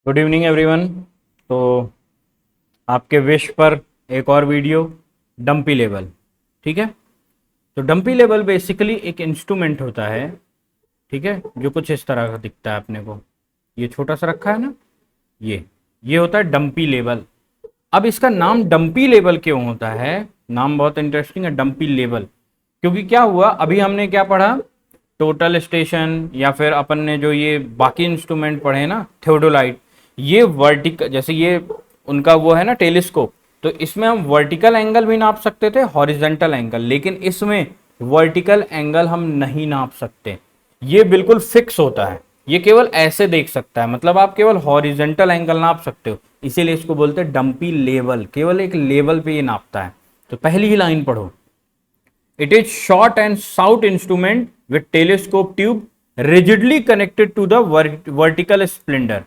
Good evening everyone. तो आपके wish पर एक और वीडियो डंपी लेवल। ठीक है। तो डंपी लेवल बेसिकली एक इंस्ट्रूमेंट होता है। ठीक है, जो कुछ इस तरह का दिखता है अपने को। ये छोटा सा रखा है ना, ये होता है डंपी लेवल। अब इसका नाम डंपी लेवल क्यों होता है? नाम बहुत इंटरेस्टिंग है, डंपी लेवल। क्योंकि क्या हुआ, अभी हमने क्या पढ़ा, टोटल स्टेशन, या फिर अपन ने जो ये बाकी इंस्ट्रूमेंट पढ़े ना, थियोडोलाइट, ये वर्टिकल, जैसे ये उनका वो है ना टेलीस्कोप, तो इसमें हम वर्टिकल एंगल भी नाप सकते थे, हॉरिजेंटल एंगल, लेकिन इसमें वर्टिकल एंगल हम नहीं नाप सकते। ये बिल्कुल फिक्स होता है, ये केवल ऐसे देख सकता है, मतलब आप केवल हॉरिजेंटल एंगल नाप सकते हो, इसीलिए इसको बोलते हैं डंपी लेवल। केवल एक लेवल पे ये नापता है। तो पहली ही लाइन पढ़ो, it is short and stout instrument with telescope tube rigidly connected to the vertical spindle.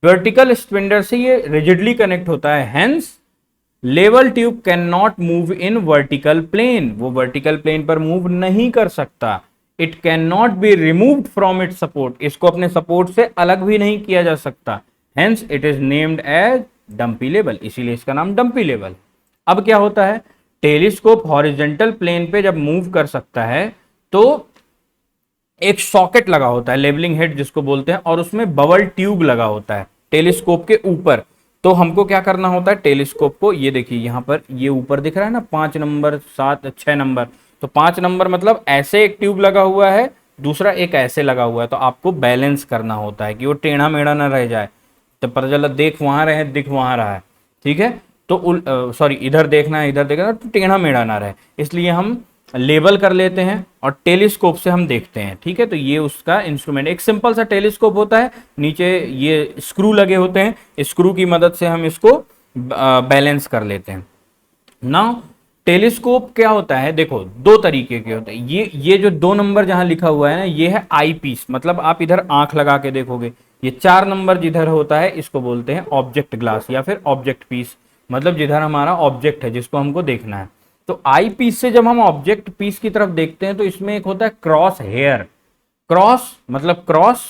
Vertical spindle से ये रिजिडली कनेक्ट होता है, hence level tube can not move in vertical plane. वो वर्टिकल प्लेन पर move नहीं कर सकता। It can not be removed from it support, इसको अपने सपोर्ट से अलग भी नहीं किया जा सकता। Hence it is named as dumpy level, इसीलिए इसका नाम डंपी लेवल। अब क्या होता है, टेलीस्कोप हॉरिजेंटल प्लेन पे जब मूव कर सकता है तो एक सॉकेट लगा होता है, लेवलिंग हेड जिसको बोलते हैं, और उसमें बबल ट्यूब लगा होता है टेलीस्कोप के ऊपर। तो हमको क्या करना होता है, टेलीस्कोप को, ये देखिए यहां पर ये ऊपर दिख रहा है ना, 5 नंबर, 7, 6 नंबर, तो 5 नंबर मतलब ऐसे एक ट्यूब लगा हुआ है, दूसरा एक ऐसे लगा हुआ है, तो आपको बैलेंस करना होता है कि वो टेढ़ा मेढ़ा ना रह जाए। तो पता चला देख वहां रहे, दिख वहां रहा है। ठीक है, तो सॉरी, इधर देखना है, इधर देखना है, तो टेढ़ा मेढ़ा ना रहे, इसलिए हम लेवल कर लेते हैं और टेलीस्कोप से हम देखते हैं। ठीक है, तो ये उसका इंस्ट्रूमेंट, एक सिंपल सा टेलीस्कोप होता है, नीचे ये स्क्रू लगे होते हैं, स्क्रू की मदद से हम इसको बैलेंस कर लेते हैं। नाउ टेलीस्कोप क्या होता है, देखो दो तरीके के होते हैं। ये जो 2 नंबर जहां लिखा हुआ है ना, ये है आई पीस, मतलब आप इधर आंख लगा के देखोगे। ये 4 नंबर जिधर होता है, इसको बोलते हैं ऑब्जेक्ट ग्लास या फिर ऑब्जेक्ट पीस, मतलब जिधर हमारा ऑब्जेक्ट है जिसको हमको देखना है। तो आई पीस से जब हम ऑब्जेक्ट पीस की तरफ देखते हैं तो इसमें एक होता है क्रॉस हेयर। क्रॉस मतलब क्रॉस,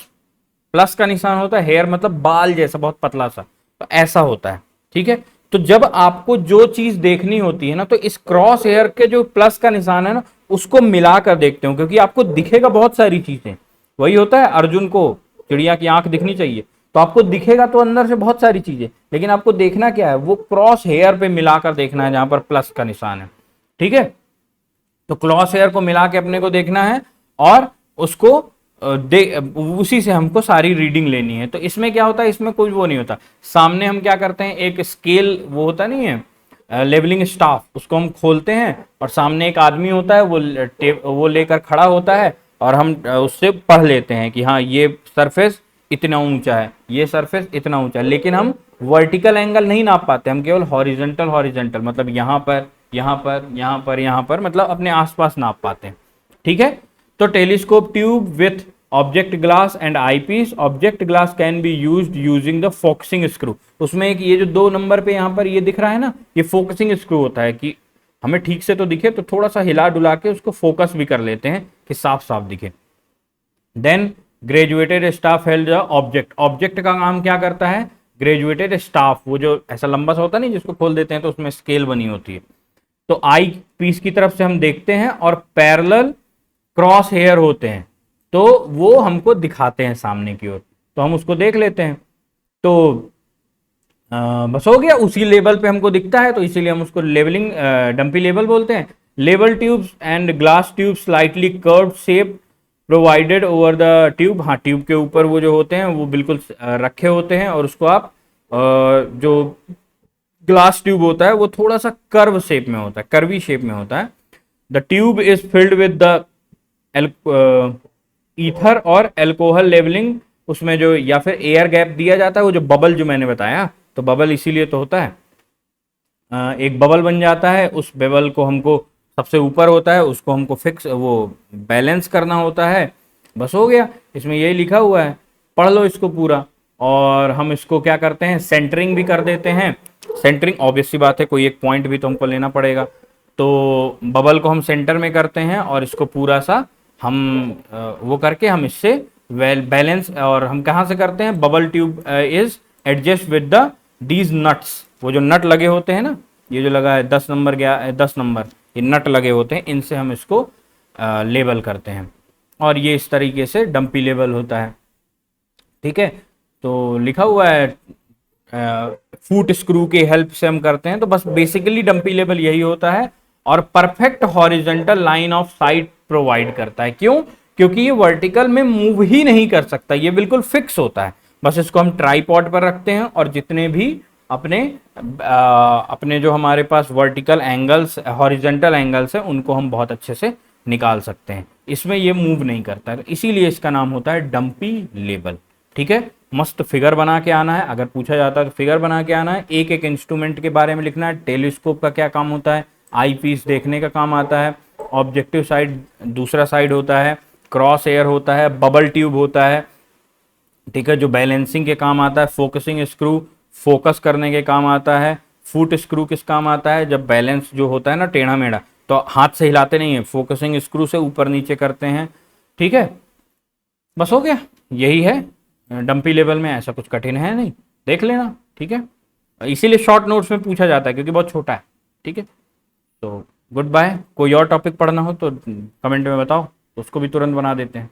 प्लस का निशान होता है, हेयर मतलब बाल जैसा बहुत पतला सा, तो ऐसा होता है। ठीक है, तो जब आपको जो चीज देखनी होती है ना, तो इस क्रॉस हेयर के जो प्लस का निशान है ना, उसको मिलाकर देखते हो, क्योंकि आपको दिखेगा बहुत सारी चीजें। वही होता है, अर्जुन को चिड़िया की आंख दिखनी चाहिए, तो आपको दिखेगा तो अंदर से बहुत सारी चीजें, लेकिन आपको देखना क्या है, वो क्रॉस हेयर पे मिलाकर देखना है जहां पर प्लस का निशान है। ठीक है, तो क्रॉस हेयर को मिला के अपने को देखना है और उसको उसी से हमको सारी रीडिंग लेनी है। तो इसमें क्या होता है, इसमें कोई वो नहीं होता। सामने हम क्या करते हैं, एक स्केल वो होता नहीं है, लेवलिंग स्टाफ, उसको हम खोलते हैं और सामने एक आदमी होता है, वो लेकर खड़ा होता है और हम उससे पढ़ लेते हैं कि हाँ ये सरफेस इतना ऊंचा है, ये सरफेस इतना ऊंचा है, लेकिन हम वर्टिकल एंगल नहीं नाप पाते, हम केवल हॉरिजेंटल हॉरिजेंटल मतलब यहाँ पर, यहाँ पर, यहाँ पर, यहाँ पर, मतलब अपने आसपास नाप पाते हैं। ठीक है, तो telescope tube with object glass and eyepiece, object glass can be used using the focusing screw. उसमें एक ये जो 2 नंबर पे यहाँ पर ये दिख रहा है ना, ये फोकसिंग स्क्रू होता है कि हमें ठीक से तो दिखे, तो थोड़ा सा हिला डुला के उसको फोकस भी कर लेते हैं कि साफ साफ दिखे। Then graduated staff held the object, object का काम क्या करता है, ग्रेजुएटेड स्टाफ, वो जो ऐसा लंबा सा होता है नहीं, जिसको खोल देते हैं तो उसमें स्केल बनी होती है, तो आई पीस की तरफ से हम देखते हैं और पैरेलल क्रॉस हेयर होते हैं, तो वो हमको दिखाते हैं सामने की ओर, तो हम उसको देख लेते हैं। तो बस हो गया, उसी लेवल पे हमको दिखता है, तो इसीलिए हम उसको लेवलिंग डंपी लेवल बोलते हैं। Level tubes and glass tube slightly curved shape provided over the tube, हाँ ट्यूब के ऊपर वो जो होते हैं वो बिल्कुल रखे होते हैं, और उसको आप जो ग्लास ट्यूब होता है वो थोड़ा सा कर्व शेप में होता है, कर्वी शेप में होता है। The tube is filled with the ether और एल्कोहल लेवलिंग, उसमें जो या फिर एयर गैप दिया जाता है, वो जो बबल जो मैंने बताया, तो बबल इसीलिए तो होता है, एक बबल बन जाता है, उस बबल को हमको सबसे ऊपर होता है, उसको हमको फिक्स वो बैलेंस करना होता है। बस हो गया, इसमें यही लिखा हुआ है, पढ़ लो इसको पूरा। और हम इसको क्या करते हैं, सेंटरिंग भी कर देते हैं। सेंटरिंग ऑब्वियस सी बात है, कोई एक पॉइंट भी तो हमको लेना पड़ेगा, तो बबल को हम सेंटर में करते हैं और इसको पूरा सा हम वो करके हम इससे बैलेंस, और हम कहाँ से करते हैं, bubble tube is adjust with the these nuts, वो जो नट लगे होते हैं ना, ये जो लगा है 10 नंबर, गया 10 नंबर, ये नट लगे होते हैं, इनसे हम इसको लेबल करते हैं, और ये इस तरीके से डंपी लेबल होता है। ठीक है, तो लिखा हुआ है फुट स्क्रू की हेल्प से हम करते हैं, तो बस बेसिकली डंपी लेवल यही होता है, और perfect horizontal line of site provide करता है। क्यों? क्योंकि ये वर्टिकल में मूव ही नहीं कर सकता, ये बिल्कुल फिक्स होता है। बस इसको हम ट्राईपॉड पर रखते हैं, और जितने भी अपने अपने जो हमारे पास वर्टिकल एंगल्स, हॉरिजॉन्टल एंगल्स हैं, उनको हम बहुत अच्छे से निकाल सकते हैं। इसमें ये मूव नहीं करता है, इसीलिए इसका नाम होता है डंपी लेवल। ठीक है, मस्त फिगर बना के आना है, अगर पूछा जाता है तो फिगर बना के आना है। एक एक इंस्ट्रूमेंट के बारे में लिखना है, टेलीस्कोप का क्या काम होता है, आई पीस देखने का काम आता है, ऑब्जेक्टिव साइड दूसरा साइड होता है, क्रॉस एयर होता है, बबल ट्यूब होता है, ठीक है, जो बैलेंसिंग के काम आता है, फोकसिंग स्क्रू फोकस करने के काम आता है, फुट स्क्रू किस काम आता है, जब बैलेंस जो होता है ना टेढ़ा मेढ़ा, तो हाथ से हिलाते नहीं है, फोकसिंग स्क्रू से ऊपर नीचे करते हैं। ठीक है, बस हो गया, यही है डंपी लेवल में, ऐसा कुछ कठिन है नहीं, देख लेना। ठीक है, इसीलिए शॉर्ट नोट्स में पूछा जाता है क्योंकि बहुत छोटा है। ठीक है, तो गुड बाय। कोई और टॉपिक पढ़ना हो तो कमेंट में बताओ, उसको भी तुरंत बना देते हैं।